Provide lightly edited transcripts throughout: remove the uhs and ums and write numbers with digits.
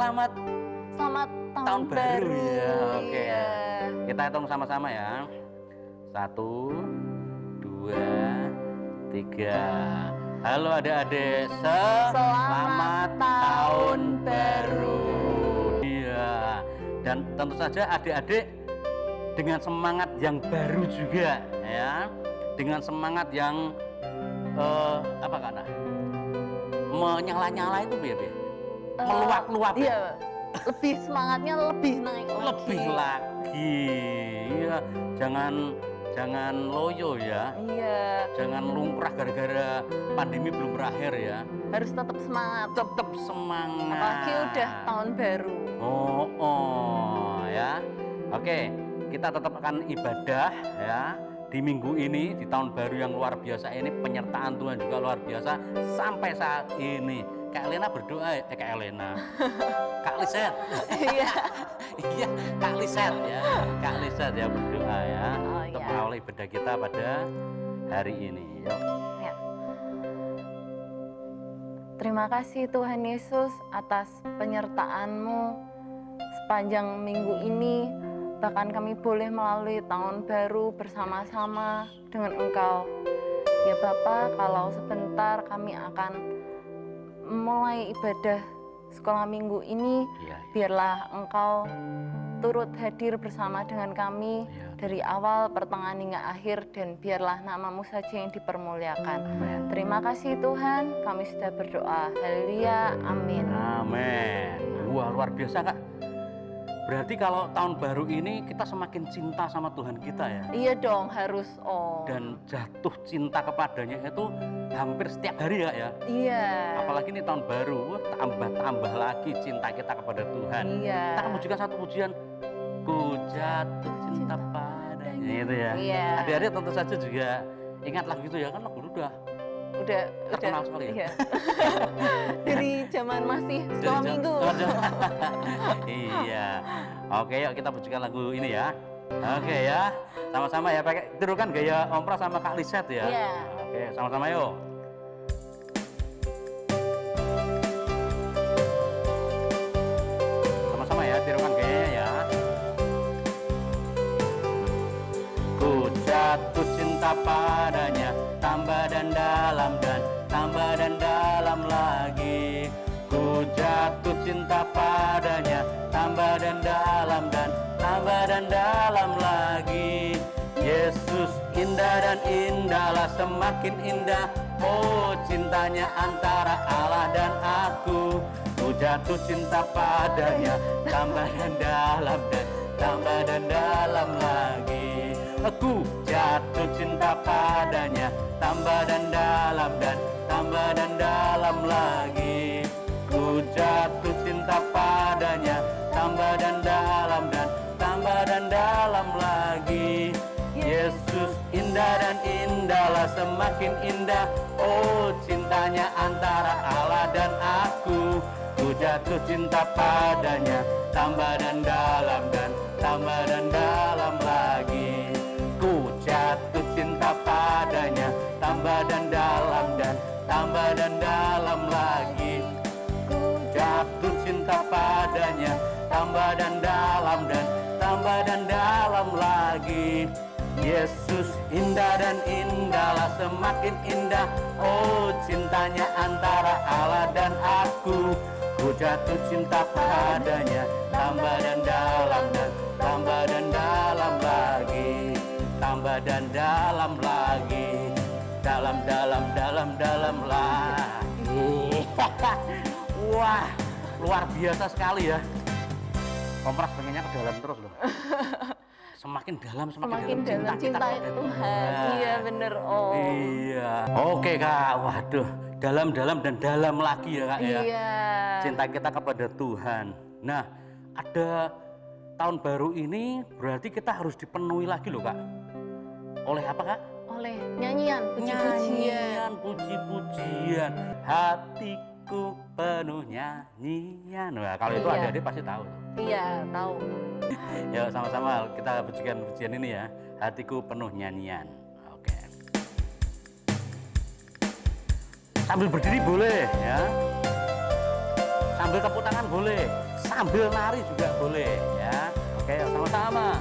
selamat tahun baru ya. Oke. Iya. Kita hitung sama-sama ya. 1, 2, 3. Halo adik-adik, selamat tahun baru. Iya. Dan tentu saja adik-adik dengan semangat yang baru juga ya. Dengan semangat yang apa kata? Menyala-nyala itu biar meluap-luap. Iya. Lebih semangatnya lebih naik lagi. Lebih lagi. Iya, jangan loyo ya. Iya. Jangan lumrah gara-gara pandemi belum berakhir ya. Harus tetap semangat. Tetap semangat. Apalagi udah tahun baru. Oh ya. Oke, kita tetap akan ibadah ya. Di minggu ini, di tahun baru yang luar biasa ini, penyertaan Tuhan juga luar biasa sampai saat ini. Kak Elena berdoa, Kak Elena, Kak Liset, Iya. iya, Kak Liset ya, Kak Liset ya berdoa ya untuk iya. mengawali ibadah kita pada hari ini. Yuk. Ya. Terima kasih Tuhan Yesus atas penyertaan-Mu sepanjang minggu ini. Bahkan kami boleh melalui tahun baru bersama-sama dengan Engkau. Ya Bapa, kalau sebentar kami akan mulai ibadah sekolah minggu ini, biarlah Engkau turut hadir bersama dengan kami dari awal, pertengahan hingga akhir, dan biarlah nama-Mu saja yang dipermuliakan. Amen. Terima kasih Tuhan, kami sudah berdoa. Haleluya, amin. Amin. Wah, luar biasa Kak. Berarti kalau tahun baru ini kita semakin cinta sama Tuhan kita ya. Iya dong, harus. Dan jatuh cinta kepadanya itu hampir setiap hari ya. Iya. Apalagi ini tahun baru, tambah lagi cinta kita kepada Tuhan. Iya. Kita akan pujikan satu pujian, ku jatuh cinta padanya. Itu ya. Iya. Adik-adik tentu saja juga ingat lagu itu ya, kan lagu udah terkenal sekali ya. Iya. Dari zaman masih sekolah minggu. Iya. Oke, yuk kita pujikan lagu ini ya. Oke ya, sama-sama ya, pakai tirukan gaya Om Pras sama Kak Liset ya. Iya. Oke, sama-sama yuk. Sama-sama ya, tirukan gayanya ya. Ku jatuh cinta padanya, tambah dan dalam dan tambah dan dalam lagi. Ku jatuh cinta padanya, tambah dan dalam dan tambah dan dalam lagi. Yesus indah dan indahlah, semakin indah. Oh cintanya antara Allah dan aku. Ku jatuh cinta padanya, tambah dan dalam dan tambah dan dalam lagi. Aku jatuh cinta padanya, tambah dan dalam dan tambah dan dalam lagi. Ku jatuh cinta padanya, tambah dan dalam dan tambah dan dalam lagi. Yesus indah dan indahlah, semakin indah. Oh cintanya antara Allah dan aku. Ku jatuh cinta padanya, tambah dan dalam dan tambah dan dalam lagi. Ku jatuh cinta padanya, tambah dan dalam dan tambah dan dalam lagi. Ku jatuh cinta padanya, tambah dan dalam dan tambah dan dalam lagi. Yesus indah dan indahlah, semakin indah. Oh cintanya antara Allah dan aku. Ku jatuh cinta padanya, tambah dan dalam dan tambah dan dalam lagi. Tambah dan dalam lagi. Dalam lagi. Wah, luar biasa sekali ya. Om Pras pengennya ke dalam terus loh. Semakin dalam dalam cinta Tuhan. Iya bener Om. Iya. Oke Kak, waduh, dalam dan dalam lagi ya Kak ya. Iya. Cinta kita kepada Tuhan. Nah, ada tahun baru ini berarti kita harus dipenuhi lagi loh Kak. Oleh apa Kak? Oleh nyanyian, puji-pujian. Puji-pujian. Hatiku penuh nyanyian. Wah, kalau itu adik-adik pasti tahu. Iya, tahu. Ya sama-sama kita pujikan pujian ini ya. Hatiku penuh nyanyian. Oke. Sambil berdiri boleh ya. Sambil tepuk tangan boleh. sambil nari juga boleh ya. Oke, sama-sama.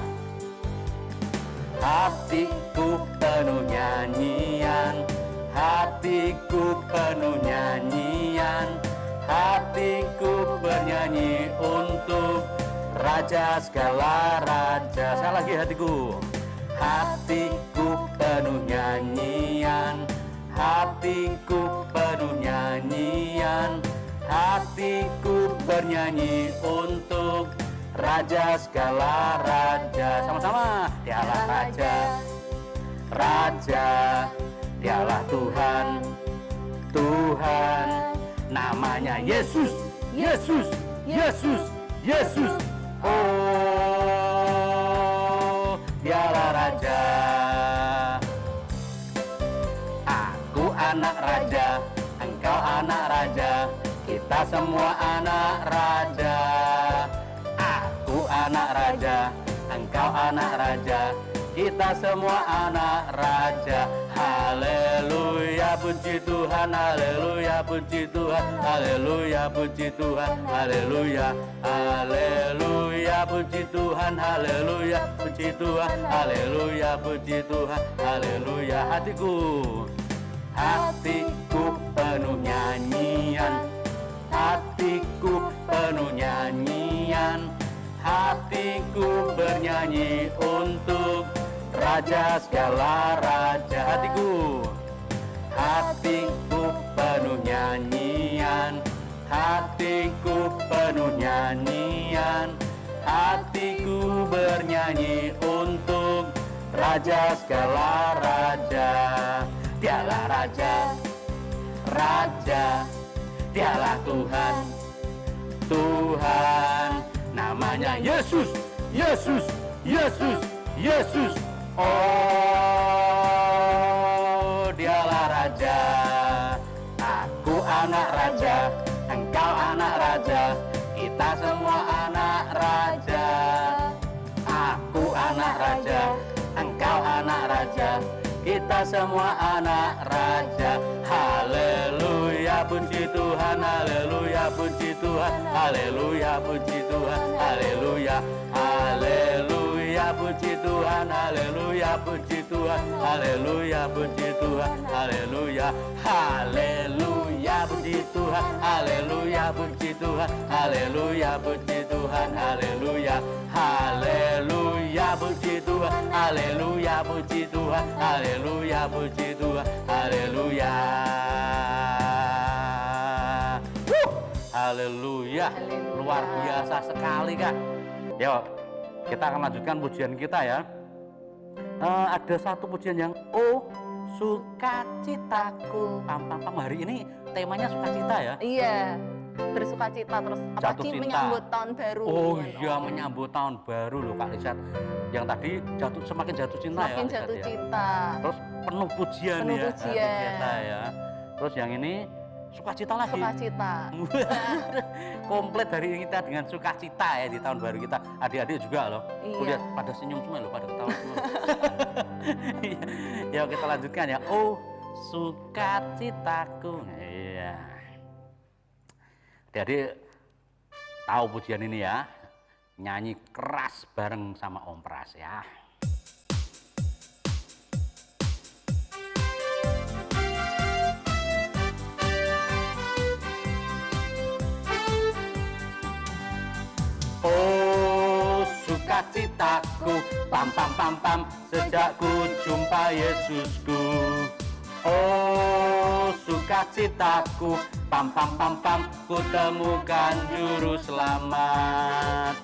Hatiku penuh nyanyian, hatiku penuh nyanyian, hatiku bernyanyi untuk Raja segala raja. Sekali lagi, hatiku. Hatiku penuh nyanyian, hatiku penuh nyanyian, hatiku bernyanyi untuk Raja segala raja. Sama-sama. Dialah Raja, Raja, Dialah Tuhan, Tuhan, namanya Yesus, Yesus, Yesus, Yesus. Oh, Dialah Raja. Aku anak raja, engkau anak raja, kita semua anak raja. Aku anak raja, engkau anak raja, kita semua anak raja. Haleluya, puji Tuhan, haleluya, puji Tuhan, haleluya, puji Tuhan, haleluya, haleluya, puji Tuhan, haleluya, puji Tuhan, haleluya, puji Tuhan, haleluya. Hatiku, hatiku penuh nyanyian, hatiku penuh nyanyian, hatiku bernyanyi untuk Raja segala raja. Hatiku, hatiku penuh nyanyian, hatiku penuh nyanyian, hatiku bernyanyi untuk Raja segala raja. Dialah Raja, Raja, Dialah Tuhan, Tuhan, namanya Yesus, Yesus, Yesus, Yesus. Oh, Dialah Raja. Aku anak raja, engkau anak raja, kita semua anak raja. Aku anak raja, engkau anak raja, kita semua anak raja. Haleluya, puji Tuhan, haleluya, puji Tuhan, haleluya, puji Tuhan, haleluya, haleluya, puji Tuhan, haleluya, puji Tuhan, haleluya, puji Tuhan, haleluya, haleluya, puji Tuhan, haleluya, puji Tuhan, haleluya, puji Tuhan, haleluya, haleluya, puji Tuhan, haleluya, puji Tuhan, haleluya, puji Tuhan, haleluya. Haleluya, luar biasa sekali Kak. Yuk, kita akan lanjutkan pujian kita ya. Ada satu pujian yang oh sukacitaku. Pam hari ini temanya sukacita ya. Iya, bersukacita terus. Apalagi menyambut tahun baru. Oh iya, menyambut tahun baru loh Kak Lisat. Yang tadi semakin jatuh cinta ya. Semakin jatuh cinta. Terus penuh pujian penuh ya. Pujian. Ya. Terus yang ini sukacita lagi. Sukacita. Komplit dari kita dengan sukacita ya di tahun baru kita. Adik-adik juga loh. Iya. Lihat pada senyum semua loh, pada ketawa semua. Ya kita lanjutkan ya. Oh sukacitaku. Iya. Adik-adik tahu pujian ini ya. Nyanyi keras bareng sama Om Pras ya. Oh sukacitaku, pam pam pam pam, sejak ku jumpa Yesusku. Oh sukacitaku, pam pam pam pam, ku temukan juru selamat.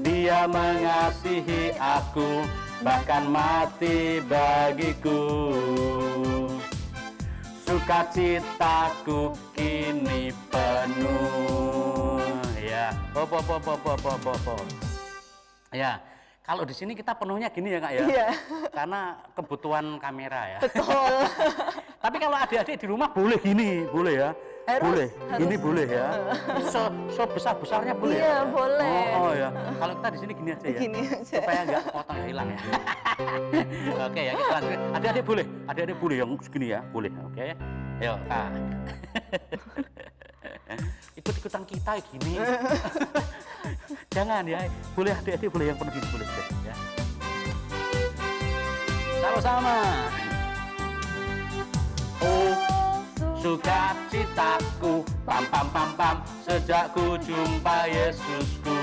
Dia mengasihi aku, bahkan mati bagiku. Sukacitaku kini penuh. Ya, ya, kalau di sini kita penuhnya gini ya Kak ya. Iya. Karena kebutuhan kamera ya. Betul. Tapi kalau adik-adik di rumah boleh gini, boleh ya. Boleh, ini boleh ya. So besar-besarnya boleh. Iya, ya? boleh. Oh ya. Kalau kita di sini gini aja ya. Gini aja. Supaya nggak potong hilang ya. Oke ya, kita lanjut. Adik-adik boleh, adik-adik boleh yang segini ya, boleh. Oke. Yuk, Kak. Ikut-ikutan kita gini. Jangan ya, boleh adik-adik boleh yang penuh boleh ya. Sama-sama. Oh, sukacitaku, pam pam pam pam, sejak ku jumpa Yesusku.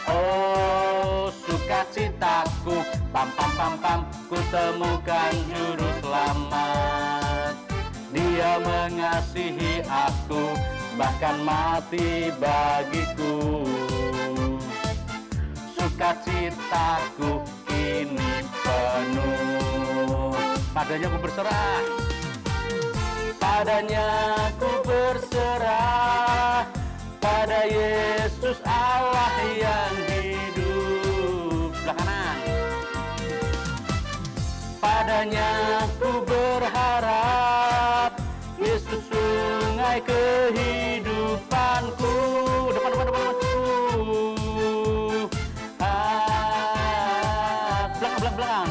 Oh, sukacitaku, pam pam pam pam, ku temukan juru selamat. Dia mengasihi aku, bahkan mati bagiku. Sukacitaku kini penuh. Padanya ku berserah, padanya ku berserah, pada Yesus Allah yang hidup. Sebelah kanan. Padanya ku berharap, Yesus sungai kehidupanku. Depan. Belakang.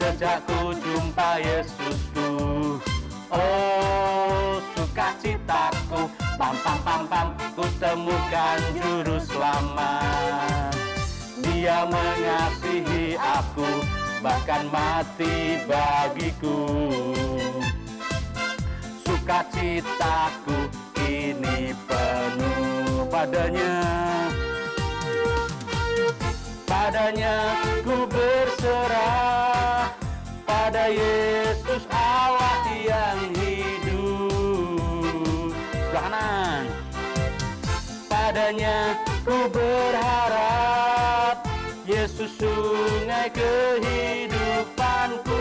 Sejak ku jumpa Yesusku. Oh, sukacitaku, pam pam pam pam, ku temukan juru selamat. Dia mengasihi aku, bahkan mati bagiku. Sukacitaku kini penuh. Padanya ku berserah, pada Yesus Allah yang hidup. Sebelah kanan. Padanya ku berharap, Yesus sungai kehidupanku.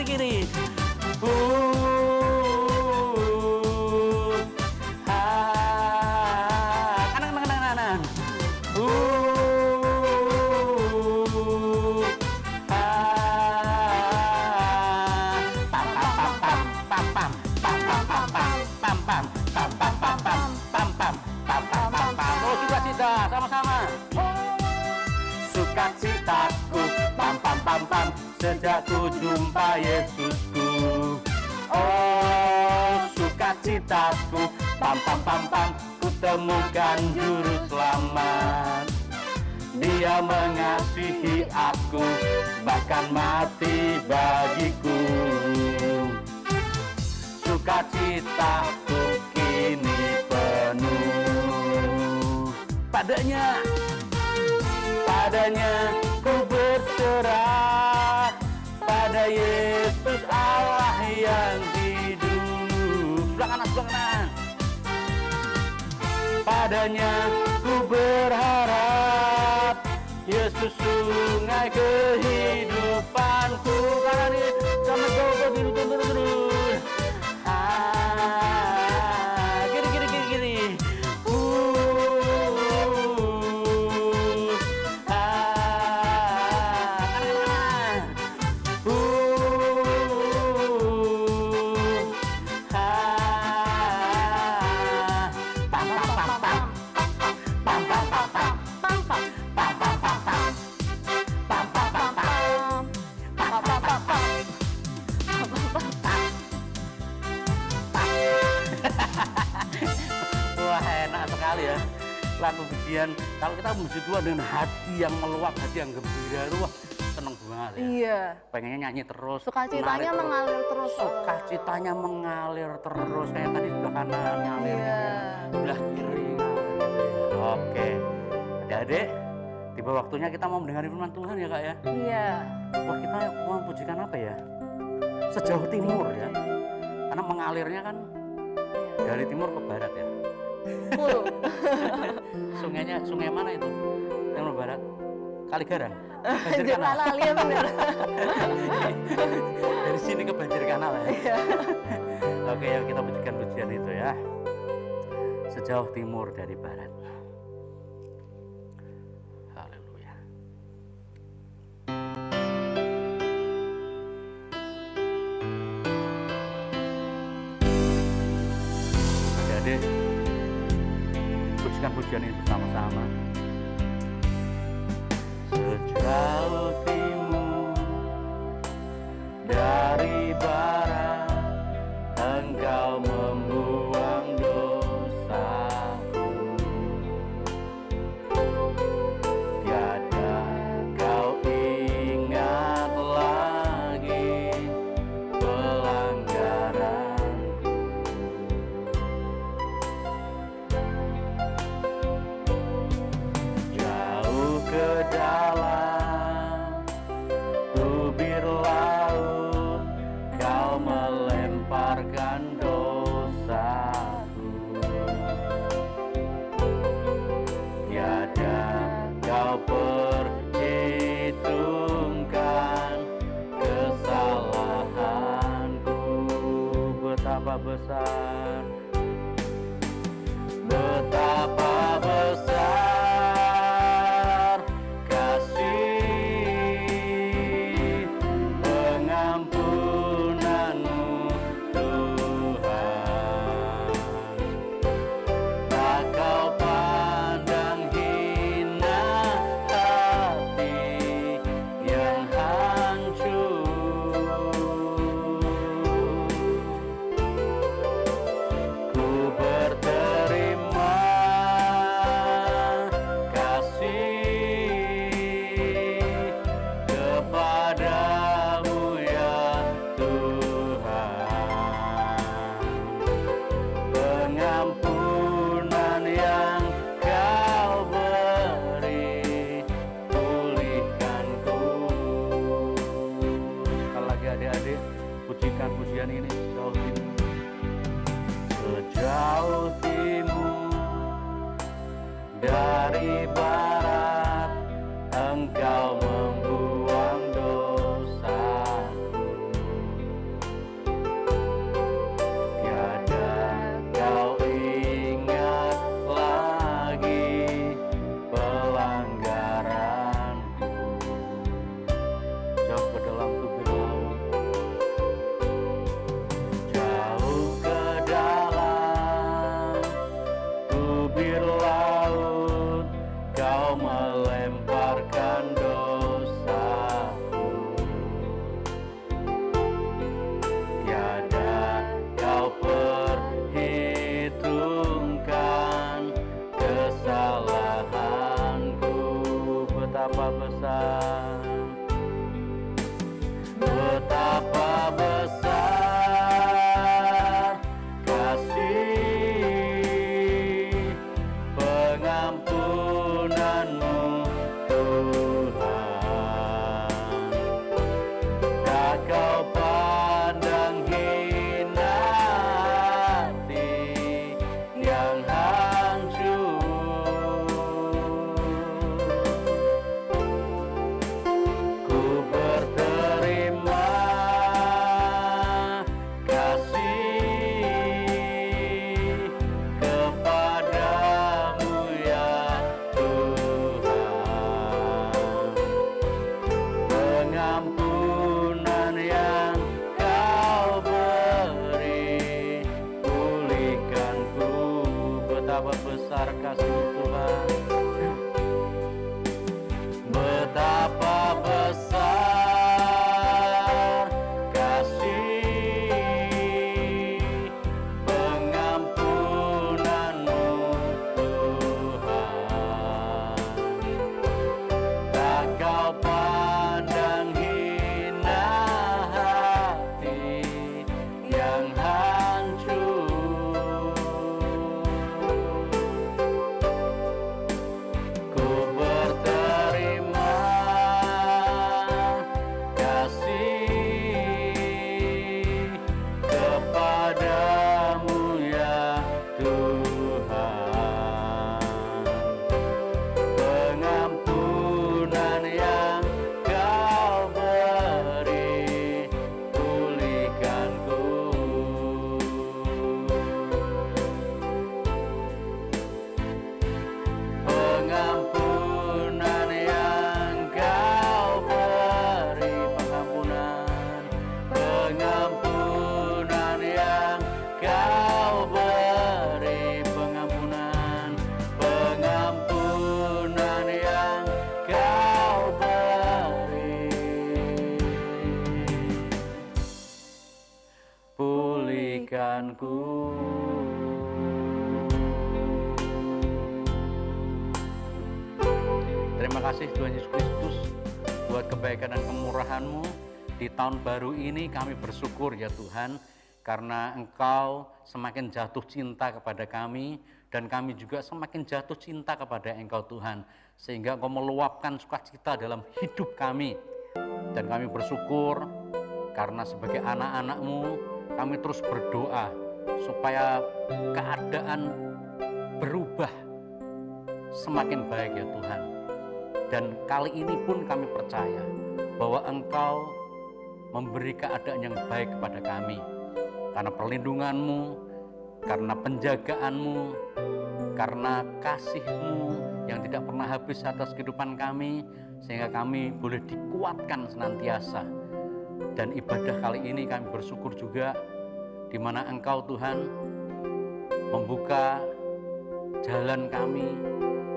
Kiri. Kanan. Oh, sukacita, sama-sama. Sukacitaku, pam pam pam pam, sejak ku jumpa Yesusku. Oh, sukacitaku, pam pam pam pam, ku temukan juru selamat. Dia mengasihi aku, bahkan mati bagiku. Sukacitaku kini penuh. Padanya ku berserah, pada Yesus Allah yang hidup. Sebelah kanan. Padanya ku berharap, Yesus sungai kehidupanku. Kanan sama jauh terus. Kiri. Wah, enak sekali ya lagu pujian. Kalau kita memuji Tuhan dengan hati yang meluap, hati yang gembira, wah seneng banget ya. Iya. Pengennya nyanyi terus. Sukacitanya mengalir terus. Sukacitanya mengalir terus. Kayak tadi sebelah kanan ngalir, sebelah kiri ngalir gitu ya. Oke, adik-adik, tiba waktunya kita mau mendengar firman Tuhan ya Kak ya. Iya. Wah, kita mau pujikan apa ya? Sejauh timur ya. Karena mengalirnya kan dari timur ke barat ya. Sungai mana itu? Timur barat. Kaligarang. Banjir Kanal. Iya benar. Dari sini ke Banjir Kanal ya. Iya. Oke, yuk kita pujikan pujian itu ya. Sejauh timur dari barat. Haleluya. adik-adik, pujikan pujian ini bersama-sama. Sejauh timur dari barat, Engkau membuang dosaku. Tiada kau ingat lagi pelanggaranku. Jauh ke dalam tubir laut, kau melemparkan dosaku. Tiada kau perhitungkan kesalahanku. Betapa besar, betapa besar kasih pengampunanmu, Tuhan. Tak kau pandang hina hati yang hancur. Ku berterima kasih kepadamu ya Tuhan. Pengampunan yang kau beri, pulihkanku. Sekali lagi adik-adik, pujikan pujian ini sejauh timur. Sejauh timur dari barat, Engkau membuang dosaku. Tiada kau ingat lagi pelanggaranku. Jauh ke dalam tubir laut, jauh ke dalam tubir laut, kau berikanku. Terima kasih Tuhan Yesus Kristus buat kebaikan dan kemurahan-Mu. Di tahun baru ini kami bersyukur ya Tuhan, karena Engkau semakin jatuh cinta kepada kami, dan kami juga semakin jatuh cinta kepada Engkau Tuhan, sehingga Engkau meluapkan sukacita dalam hidup kami. Dan kami bersyukur karena sebagai anak-anak-Mu, kami terus berdoa supaya keadaan berubah semakin baik ya Tuhan. Dan kali ini pun kami percaya bahwa Engkau memberi keadaan yang baik kepada kami, karena perlindungan-Mu, karena penjagaan-Mu, karena kasih-Mu yang tidak pernah habis atas kehidupan kami, sehingga kami boleh dikuatkan senantiasa. Dan ibadah kali ini kami bersyukur juga, di mana Engkau Tuhan membuka jalan kami,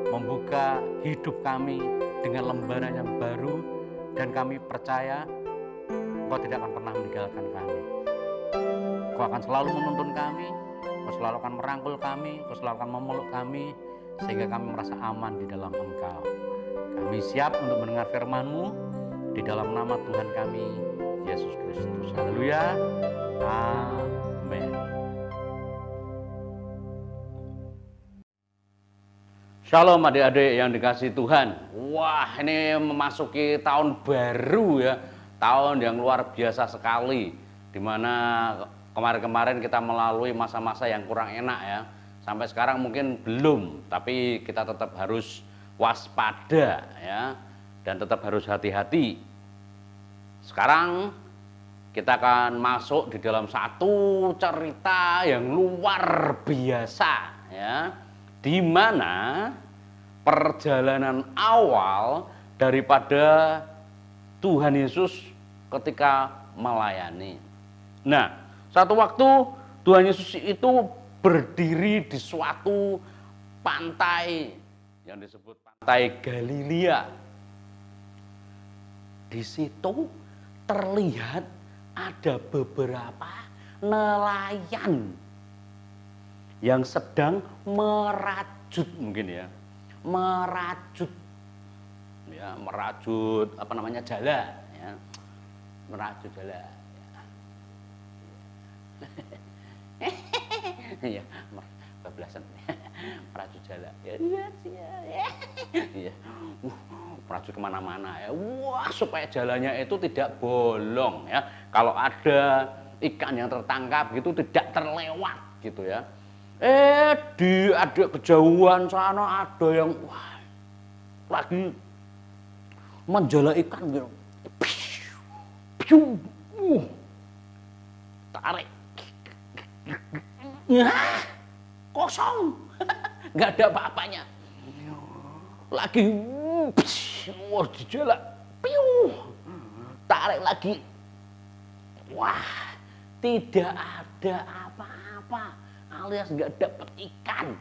membuka hidup kami dengan lembaran yang baru, dan kami percaya Engkau tidak akan pernah meninggalkan kami. Engkau akan selalu menuntun kami, Engkau selalu akan merangkul kami, Engkau selalu akan memeluk kami, sehingga kami merasa aman di dalam Engkau. Kami siap untuk mendengar firman-Mu di dalam nama Tuhan kami, Yesus Kristus. Haleluya. Amin. Shalom adik-adik yang dikasihi Tuhan. Wah, ini memasuki tahun baru ya. Tahun yang luar biasa sekali, dimana kemarin-kemarin kita melalui masa-masa yang kurang enak ya. Sampai sekarang mungkin belum, tapi kita tetap harus waspada ya, dan tetap harus hati-hati. Sekarang kita akan masuk di dalam satu cerita yang luar biasa ya, di mana perjalanan awal daripada Tuhan Yesus ketika melayani. Nah, satu waktu Tuhan Yesus itu berdiri di suatu pantai yang disebut pantai Galilea. Di situ terlihat ada beberapa nelayan yang sedang merajut, mungkin ya, merajut apa namanya, jala ya. Merajut jala ya. Bablasan merajut jala ya. Iya. Merajut kemana-mana ya. Wah, supaya jalannya itu tidak bolong ya. Kalau ada ikan yang tertangkap gitu tidak terlewat gitu ya. Ada kejauhan sana ada yang wah, lagi menjala ikan gitu. Tarik. Kosong. Nggak ada apa-apanya. Lagi wah, dijala. Tarik lagi. Wah, tidak ada apa-apa, alias nggak dapat ikan.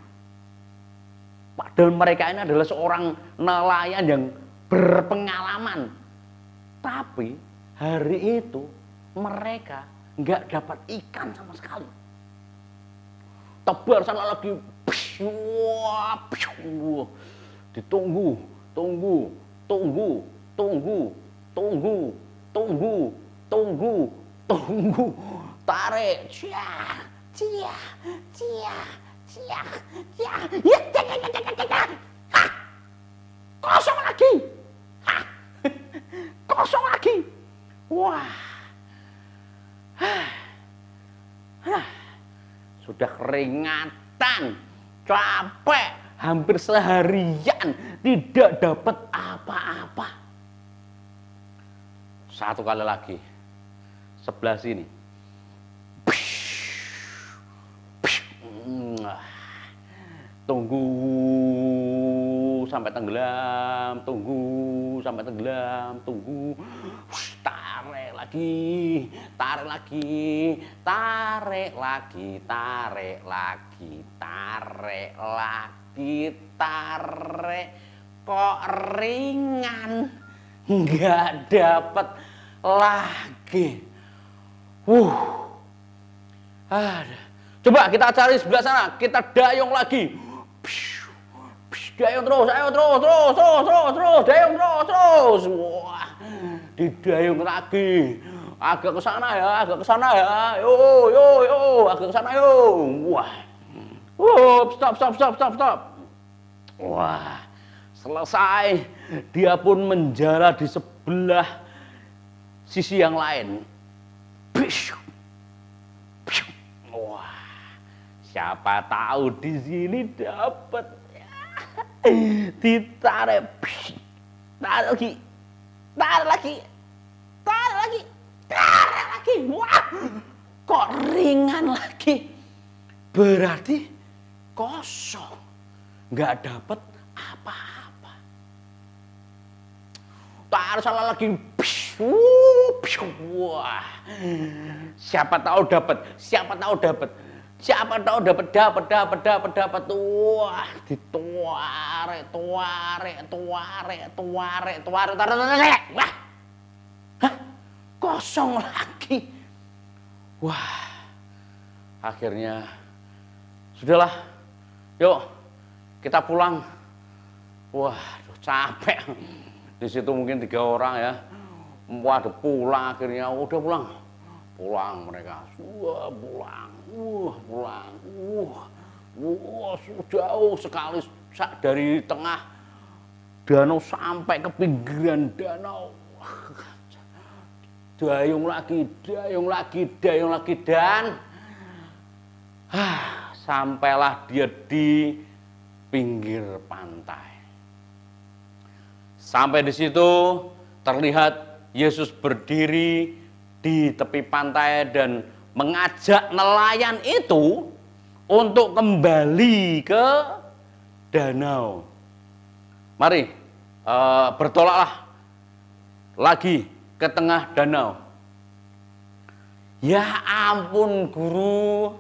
Padahal mereka ini adalah seorang nelayan yang berpengalaman. Tapi hari itu mereka nggak dapat ikan sama sekali. Tebar sana lagi, wah, ditunggu, tunggu, tarik, kosong lagi, kosong lagi, wah, sudah keringatan, capek, hampir seharian tidak dapat apa-apa. Satu kali lagi, sebelah sini. Tunggu sampai tenggelam, tunggu sampai tenggelam, tunggu. Tarik lagi, tarik lagi, tarik lagi, tarik lagi, tarik lagi, tarik. Kok ringan, nggak dapat lagi. Coba kita cari sebelah sana, kita dayung lagi. Dayung terus, ayo terus, dayung terus. Wah, didayung lagi. Agak ke sana ya, Yo, agak ke sana yo. Wah. Stop. Wah, selesai. Dia pun menjala di sebelah sisi yang lain. Wah, siapa tahu di sini dapat. Ditarik, tarik lagi. Wah, kok ringan lagi. Berarti kosong, nggak dapat apa-apa. Tarik salah lagi. Wah, siapa tahu dapat. Wah, dituarek. Wah, kosong lagi. Wah, akhirnya sudahlah, yuk kita pulang. Wah, capek. Di situ mungkin 3 orang ya. Waduh, pulang akhirnya. Udah pulang mereka. Pulang. Jauh sekali dari tengah danau sampai ke pinggiran danau. Dayung lagi dan sampailah dia di pinggir pantai. Sampai di situ terlihat Yesus berdiri di tepi pantai dan mengajak nelayan itu untuk kembali ke danau. Mari bertolaklah lagi ke tengah danau. Ya ampun guru,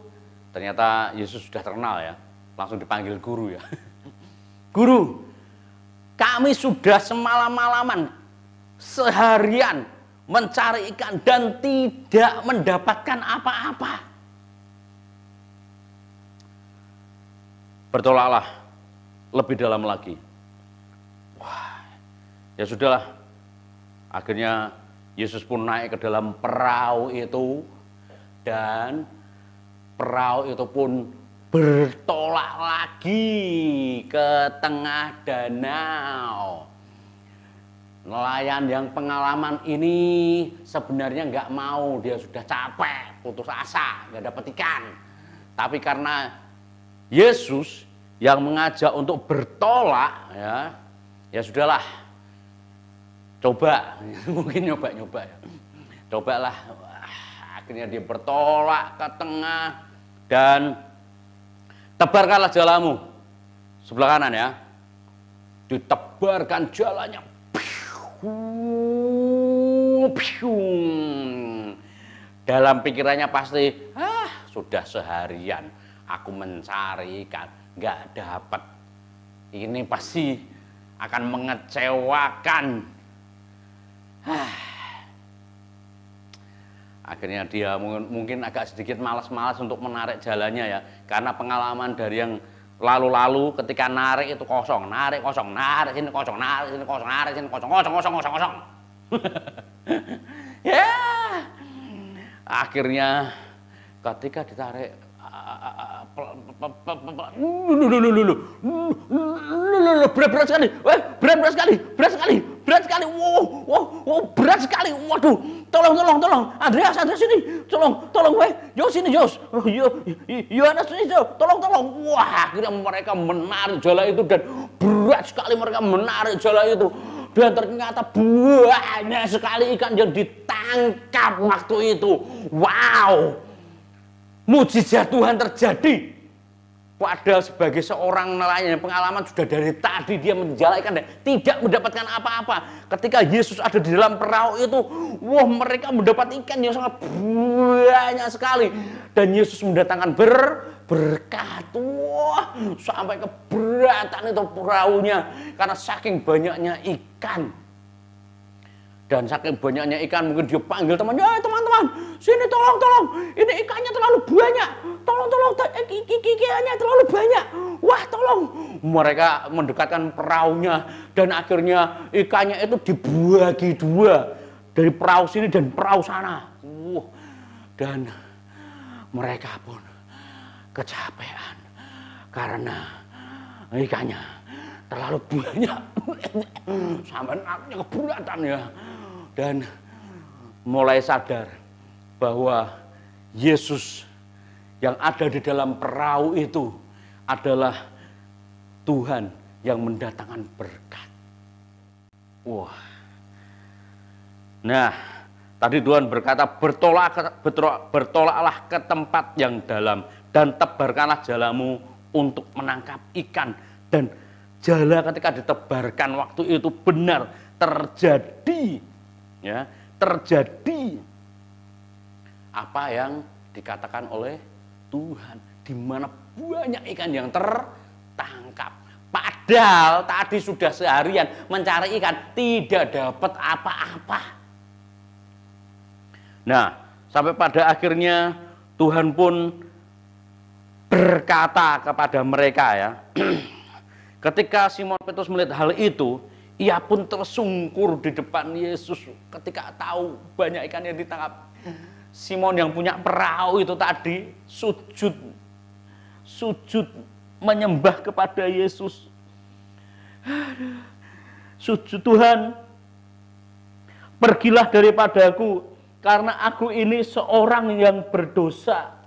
ternyata Yesus sudah terkenal ya, langsung dipanggil guru ya. Guru, kami sudah semalam-malaman, seharian mencari ikan dan tidak mendapatkan apa-apa. Bertolaklah lebih dalam lagi. Wah, ya sudahlah. Akhirnya Yesus pun naik ke dalam perahu itu dan perahu itu pun bertolak lagi ke tengah danau. Nelayan yang pengalaman ini sebenarnya nggak mau, dia sudah capek, putus asa, nggak dapat ikan. Tapi karena Yesus yang mengajak untuk bertolak, ya sudahlah. Coba, mungkin nyoba ya. Cobalah. Akhirnya dia bertolak ke tengah dan tebarkanlah jalamu sebelah kanan ya. Ditebarkan jalannya. Dalam pikirannya pasti, sudah seharian aku mencari ikan, nggak dapat. Ini pasti akan mengecewakan. Akhirnya dia mungkin agak sedikit malas-malas untuk menarik jalannya ya, karena pengalaman dari yang lalu-lalu ketika narik itu kosong, narik sini kosong, kosong. Ya, akhirnya ketika ditarik berat sekali, berat sekali, waduh, tolong, Andreas sini, tolong, sini, Yohanes sini, tolong, wah, akhirnya mereka menarik jala itu dan berat sekali mereka menarik jala itu dan ternyata banyak sekali ikan yang ditangkap waktu itu, wow. Mujizat Tuhan terjadi. Padahal sebagai seorang nelayan yang pengalaman sudah dari tadi dia menjala ikan dan tidak mendapatkan apa-apa. Ketika Yesus ada di dalam perahu itu, wah, mereka mendapat ikan yang sangat banyak sekali. Dan Yesus mendatangkan berkat. Wah, sampai keberatan itu perahunya karena saking banyaknya ikan. Dan saking banyaknya ikan, mungkin dia panggil temannya, teman-teman, sini tolong, ini ikannya terlalu banyak, tolong, ikannya terlalu banyak, wah tolong. Mereka mendekatkan perahunya, dan akhirnya ikannya itu dibagi dua, dari perahu sini dan perahu sana. Dan mereka pun kecapean, karena ikannya terlalu banyak, sampai naknya keberatan ya. Dan mulai sadar bahwa Yesus yang ada di dalam perahu itu adalah Tuhan yang mendatangkan berkat. Wah. Nah, tadi Tuhan berkata, bertolaklah ke tempat yang dalam dan tebarkanlah jalamu untuk menangkap ikan. Dan jala ketika ditebarkan waktu itu benar terjadi. Ya, terjadi apa yang dikatakan oleh Tuhan, di mana banyak ikan yang tertangkap. Padahal tadi sudah seharian mencari ikan, tidak dapat apa-apa. Nah, sampai pada akhirnya Tuhan pun berkata kepada mereka ya. Ketika Simon Petrus melihat hal itu, ia pun tersungkur di depan Yesus ketika tahu banyak ikan yang ditangkap. Simon yang punya perahu itu tadi sujud menyembah kepada Yesus. Sujud, Tuhan, pergilah daripadaku karena aku ini seorang yang berdosa,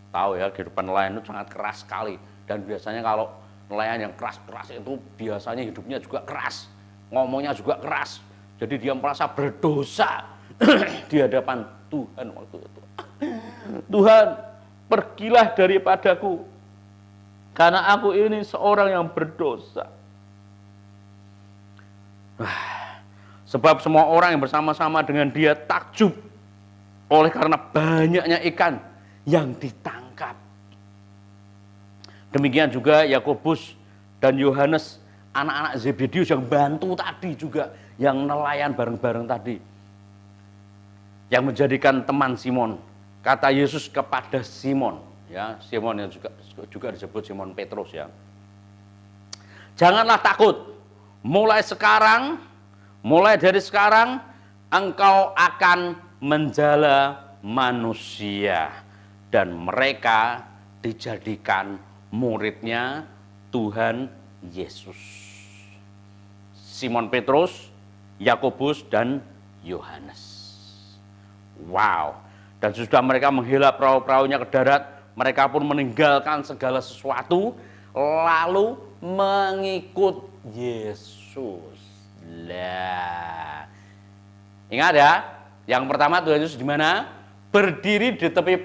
Tahu ya, kehidupan nelayan itu sangat keras sekali, dan biasanya kalau nelayan yang keras-keras itu biasanya hidupnya juga keras, ngomongnya juga keras. Jadi dia merasa berdosa di hadapan Tuhan waktu itu. Tuhan, pergilah daripadaku karena aku ini seorang yang berdosa. Sebab semua orang yang bersama-sama dengan dia takjub oleh karena banyaknya ikan yang ditangkap. Demikian juga Yakobus dan Yohanes, anak-anak Zebedeus yang bantu tadi juga, yang nelayan bareng-bareng tadi, yang menjadikan teman Simon. Kata Yesus kepada Simon, ya, Simon yang juga disebut Simon Petrus ya. Janganlah takut. Mulai dari sekarang engkau akan menjala manusia. Dan mereka dijadikan muridnya Tuhan Yesus. Simon Petrus, Yakobus, dan Yohanes. Wow. Dan sudah mereka menghela perahu-perahunya ke darat, mereka pun meninggalkan segala sesuatu, lalu mengikut Yesus. Lah. Ingat ya, yang pertama Tuhan Yesus di mana? Berdiri di tepi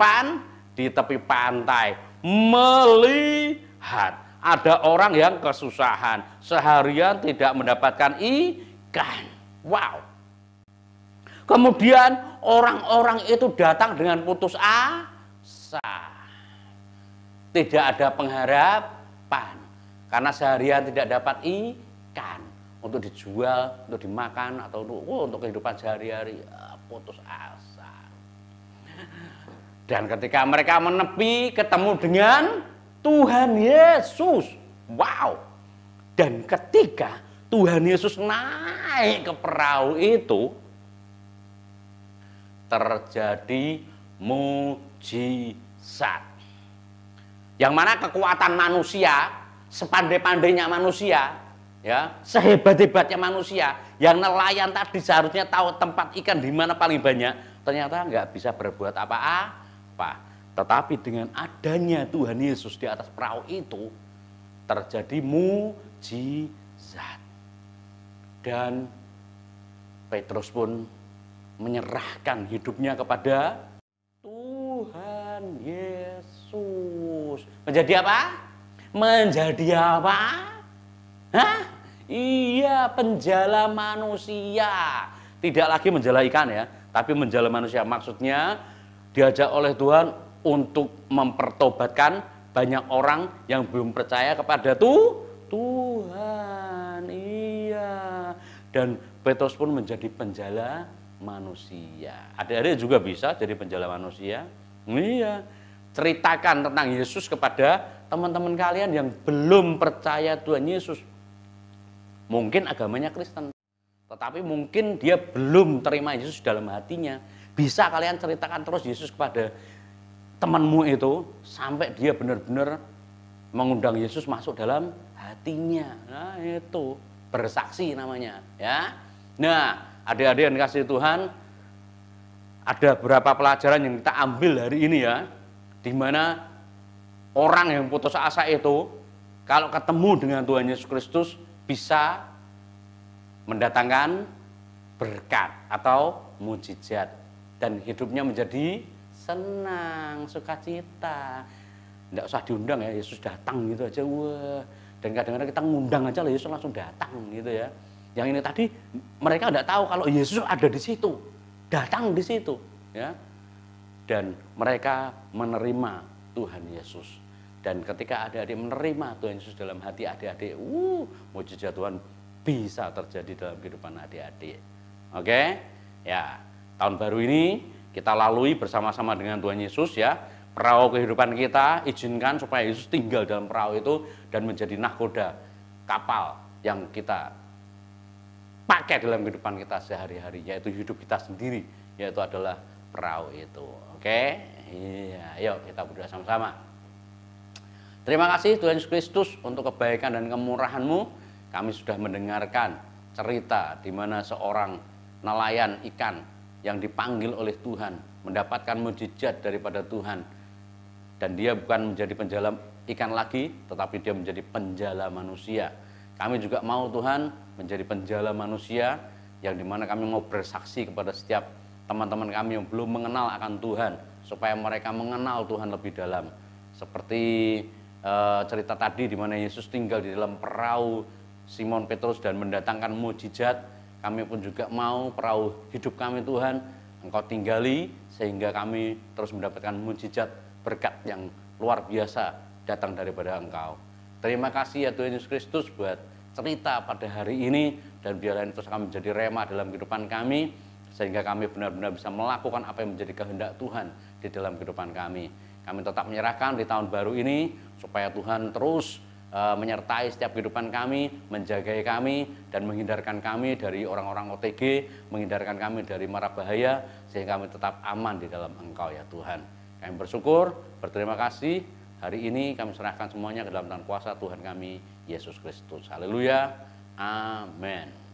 pantai, melihat ada orang yang kesusahan, seharian tidak mendapatkan ikan. Wow. Kemudian orang-orang itu datang dengan putus asa. Tidak ada pengharapan, karena seharian tidak dapat ikan untuk dijual, untuk dimakan, atau untuk kehidupan sehari-hari. Putus asa. Dan ketika mereka menepi, ketemu dengan Tuhan Yesus. Wow. Dan ketika Tuhan Yesus naik ke perahu itu, terjadi mujizat. Yang mana kekuatan manusia, sepandai-pandainya manusia, ya, sehebat-hebatnya manusia, yang nelayan tadi seharusnya tahu tempat ikan di mana paling banyak, ternyata nggak bisa berbuat apa-apa. Tetapi dengan adanya Tuhan Yesus di atas perahu itu, terjadi mujizat. Dan Petrus pun menyerahkan hidupnya kepada Tuhan Yesus. Menjadi apa? Menjadi apa? Hah? Iya, penjala manusia. Tidak lagi menjala ikan ya, tapi menjala manusia. Maksudnya diajak oleh Tuhan untuk mempertobatkan banyak orang yang belum percaya kepada Tuhan. Iya. Dan Petrus pun menjadi penjala manusia. Adik-adik juga bisa jadi penjala manusia. Iya, ceritakan tentang Yesus kepada teman-teman kalian yang belum percaya Tuhan Yesus. Mungkin agamanya Kristen, tetapi mungkin dia belum terima Yesus dalam hatinya. Bisa kalian ceritakan terus Yesus kepada temanmu itu sampai dia benar-benar mengundang Yesus masuk dalam hatinya. Nah, itu bersaksi namanya, ya. Nah, adik-adik yang dikasihi Tuhan, ada beberapa pelajaran yang kita ambil hari ini ya, di mana orang yang putus asa itu kalau ketemu dengan Tuhan Yesus Kristus bisa mendatangkan berkat atau mujizat dan hidupnya menjadi senang, sukacita. Tidak usah diundang ya, Yesus datang gitu aja. Wah. Dan kadang-kadang kita ngundang aja lah, Yesus langsung datang gitu ya. Yang ini tadi mereka tidak tahu kalau Yesus ada di situ, datang di situ ya. Dan mereka menerima Tuhan Yesus. Dan ketika adik-adik menerima Tuhan Yesus dalam hati adik-adik, mujizat Tuhan bisa terjadi dalam kehidupan adik-adik. Oke? Ya, tahun baru ini kita lalui bersama-sama dengan Tuhan Yesus ya. Perahu kehidupan kita, izinkan supaya Yesus tinggal dalam perahu itu dan menjadi nahkoda, kapal yang kita pakai dalam kehidupan kita sehari-hari, yaitu hidup kita sendiri, yaitu adalah perahu itu. Oke? Iya, yuk kita berdoa sama-sama. Terima kasih Tuhan Yesus Kristus untuk kebaikan dan kemurahan-Mu. Kami sudah mendengarkan cerita di mana seorang nelayan ikan yang dipanggil oleh Tuhan mendapatkan mujizat daripada Tuhan. Dan dia bukan menjadi penjala ikan lagi, tetapi dia menjadi penjala manusia. Kami juga mau Tuhan menjadi penjala manusia, yang dimana kami mau bersaksi kepada setiap teman-teman kami yang belum mengenal akan Tuhan, supaya mereka mengenal Tuhan lebih dalam. Seperti cerita tadi di mana Yesus tinggal di dalam perahu Simon Petrus dan mendatangkan mujizat, kami pun juga mau perahu hidup kami Tuhan, Engkau tinggali sehingga kami terus mendapatkan mujizat berkat yang luar biasa datang daripada Engkau. Terima kasih ya Tuhan Yesus Kristus buat cerita pada hari ini, dan biarlah itu kami menjadi rema dalam kehidupan kami, sehingga kami benar-benar bisa melakukan apa yang menjadi kehendak Tuhan di dalam kehidupan kami. Kami tetap menyerahkan di tahun baru ini supaya Tuhan terus menyertai setiap kehidupan kami, menjagai kami, dan menghindarkan kami dari orang-orang OTG, menghindarkan kami dari mara bahaya, sehingga kami tetap aman di dalam Engkau ya Tuhan. Kami bersyukur, berterima kasih. Hari ini kami serahkan semuanya ke dalam tangan kuasa Tuhan kami, Yesus Kristus. Haleluya. Amin.